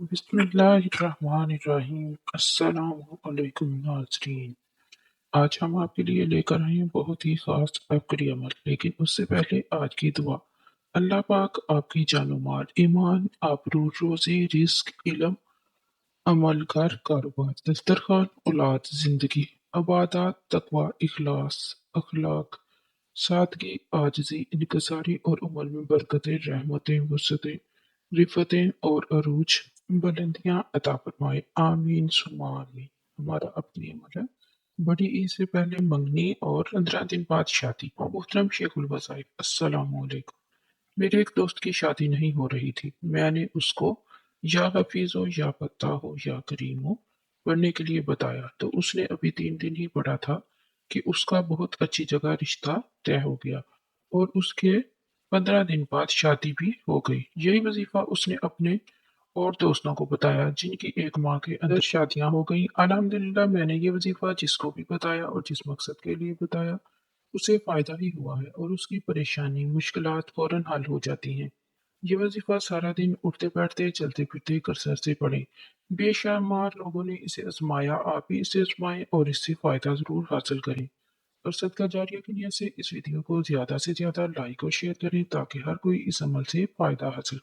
बिस्मिल्लाहिर्रहमानिर्रहीम। अस्सलामु अलैकुम नाज़रीन। आज हम आपके लिए लेकर आए हैं बहुत ही खास अकली अमल, लेकिन उससे पहले आज की दुआ। अल्लाह पाक आपकी जानो माल, ईमान, आबरू, रोज़ी, रिस्क, इल्म, अमल, घर, कारोबार, दस्तरखान, औलाद, जिंदगी, अबादत, तकवा, इखलास, अखलाक, सादगी, आजिज़ी, इनकिसारी और उमर में बरकतें, रहमतें, वसअतें, रिफ़तें और अरूज, बुलंदियाँ अता फरमाए। आमीन सुम्मा आमीन। हमारा अपनी अमल है। बड़ी ईद से पहले मंगनी और 15 दिन बाद शादी। मोहतरम शेखुल वज़ाइफ, अस्सलामु अलैकुम। मेरे एक दोस्त की शादी नहीं हो रही थी। मैंने उसको या हफीज हो या फत्ता हो या करीम हो पढ़ने के लिए बताया, तो उसने अभी 3 दिन ही पढ़ा था कि उसका बहुत अच्छी जगह रिश्ता तय हो गया और उसके 15 दिन बाद शादी भी हो गई। यही वजीफा उसने अपने और दोस्तों को बताया जिनकी एक माह के अंदर शादियां हो गईं। अल्हम्दुलिल्लाह मैंने ये वजीफा जिसको भी बताया और जिस मकसद के लिए बताया उसे फ़ायदा ही हुआ है और उसकी परेशानी, मुश्किलात फ़ौरन हल हो जाती हैं। ये वज़ीफ़ा सारा दिन उठते-बैठते, चलते-फिरते कसरत से पढ़ें। बेशुमार लोगों ने इसे आज़माया, आप भी इसे आज़माएँ और इससे फ़ायदा ज़रूर हासिल करें। और सदका जारिया की नीयत से इस वीडियो को ज़्यादा से ज़्यादा लाइक और शेयर करें ताकि हर कोई इस अमल से फ़ायदा हासिल कर